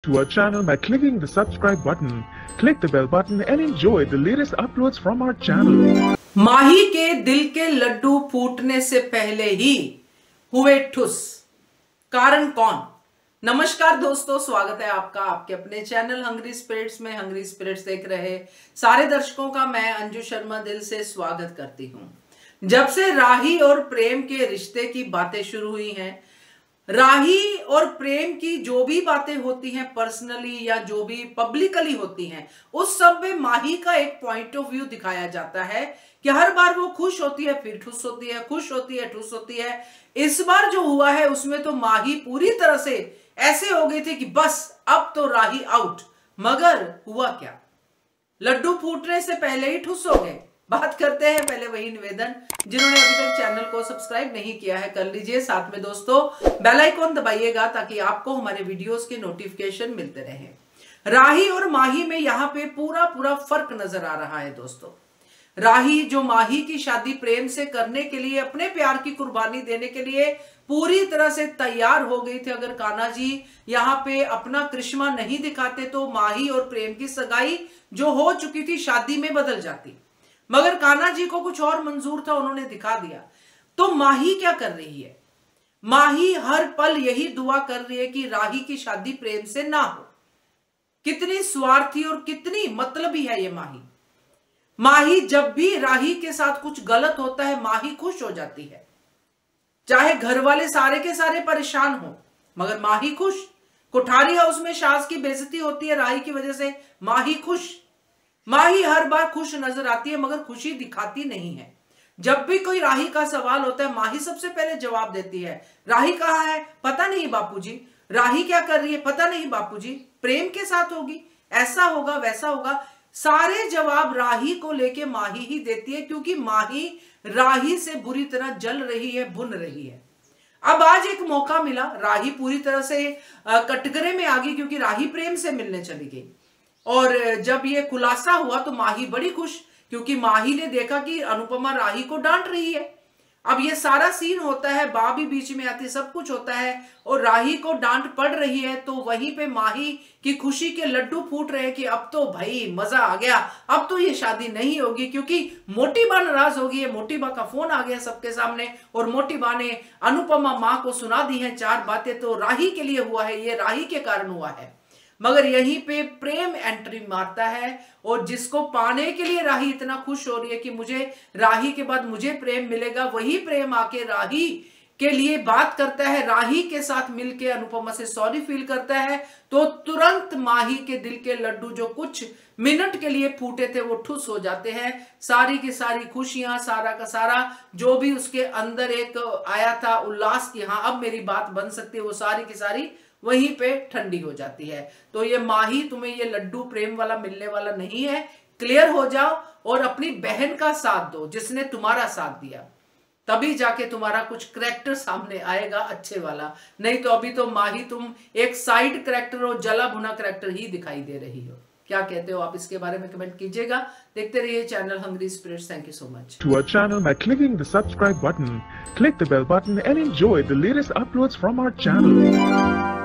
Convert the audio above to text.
to our channel by clicking the subscribe button. Click the bell button and enjoy the latest uploads from our channel. माही के दिल के लड्डू फूटने से पहले ही हुए ठुस, कारण कौन? नमस्कार दोस्तों, स्वागत है आपका आपके अपने चैनल हंग्री स्पिरिट्स में। हंग्री स्पिरिट्स देख रहे सारे दर्शकों का मैं अंजू शर्मा दिल से स्वागत करती हूं। जब से राही और प्रेम के रिश्ते की बातें शुरू हुई हैं, राही और प्रेम की जो भी बातें होती हैं पर्सनली या जो भी पब्लिकली होती हैं, उस सब में माही का एक पॉइंट ऑफ व्यू दिखाया जाता है कि हर बार वो खुश होती है फिर ठुस होती है, खुश होती है ठुस होती है। इस बार जो हुआ है उसमें तो माही पूरी तरह से ऐसे हो गई थी कि बस अब तो राही आउट। मगर हुआ क्या? लड्डू फूटने से पहले ही ठुस हो गए। बात करते हैं, पहले वही निवेदन, जिन्होंने अभी तक चैनल को सब्सक्राइब नहीं किया है कर लीजिए। साथ में दोस्तों बेल आइकॉन दबाइएगा ताकि आपको हमारे वीडियोस के नोटिफिकेशन मिलते रहे। राही और माही में यहाँ पे पूरा फर्क नजर आ रहा है दोस्तों। राही जो माही की शादी प्रेम से करने के लिए, अपने प्यार की कुर्बानी देने के लिए पूरी तरह से तैयार हो गई थी। अगर कान्हा जी यहाँ पे अपना करिश्मा नहीं दिखाते तो माही और प्रेम की सगाई जो हो चुकी थी शादी में बदल जाती। मगर कान्हा जी को कुछ और मंजूर था, उन्होंने दिखा दिया। तो माही क्या कर रही है? माही हर पल यही दुआ कर रही है कि राही की शादी प्रेम से ना हो। कितनी स्वार्थी और कितनी मतलबी है ये माही। माही जब भी राही के साथ कुछ गलत होता है माही खुश हो जाती है, चाहे घर वाले सारे के सारे परेशान हो, मगर माही खुश। कोठारी हाउस में सास की बेइज्जती होती है राही की वजह से, माही खुश। माही हर बार खुश नजर आती है मगर खुशी दिखाती नहीं है। जब भी कोई राही का सवाल होता है माही सबसे पहले जवाब देती है। राही कहाँ है? पता नहीं बापूजी। राही क्या कर रही है? पता नहीं बापूजी। प्रेम के साथ होगी, ऐसा होगा वैसा होगा। सारे जवाब राही को लेके माही ही देती है, क्योंकि माही राही से बुरी तरह जल रही है, भुन रही है। अब आज एक मौका मिला, राही पूरी तरह से कटघरे में आ गई क्योंकि राही प्रेम से मिलने चली गई। और जब ये खुलासा हुआ तो माही बड़ी खुश, क्योंकि माही ने देखा कि अनुपमा राही को डांट रही है। अब ये सारा सीन होता है, बा भी बीच में आती, सब कुछ होता है और राही को डांट पड़ रही है। तो वहीं पे माही की खुशी के लड्डू फूट रहे हैं कि अब तो भाई मजा आ गया, अब तो ये शादी नहीं होगी, क्योंकि मोटी बा नाराज होगी। मोटी बा का फोन आ गया सबके सामने और मोटी बा ने अनुपमा माँ को सुना दी है 4 बातें। तो राही के लिए हुआ है, ये राही के कारण हुआ है। मगर यहीं पे प्रेम एंट्री मारता है और जिसको पाने के लिए राही इतना खुश हो रही है कि मुझे राही के बाद मुझे प्रेम मिलेगा, वही प्रेम आके राही के लिए बात करता है, राही के साथ मिलके अनुपमा से सॉरी फील करता है। तो तुरंत माही के दिल के लड्डू जो कुछ मिनट के लिए फूटे थे वो ठुस हो जाते हैं। सारी की सारी खुशियां, सारा का सारा जो भी उसके अंदर एक आया था उल्लास की हाँ अब मेरी बात बन सकती है, वो सारी की सारी वहीं पे ठंडी हो जाती है। तो ये माही तुम्हें ये लड्डू प्रेम वाला मिलने वाला नहीं है। क्लियर हो जाओ और अपनी बहन का साथ दो जिसने तुम्हारा साथ दिया, तभी जाके तुम्हारा कुछ करैक्टर सामने आएगा अच्छे वाला। नहीं तो अभी तो माही तुम एक साइड करैक्टर और जला भुना करैक्टर ही दिखाई दे रही हो। क्या कहते हो आप इसके बारे में कमेंट कीजिएगा। देखते रहिए channel hungry spirits. Thank you so much. To our channel by clicking the subscribe button. Click the bell button and enjoy the latest uploads from our channel.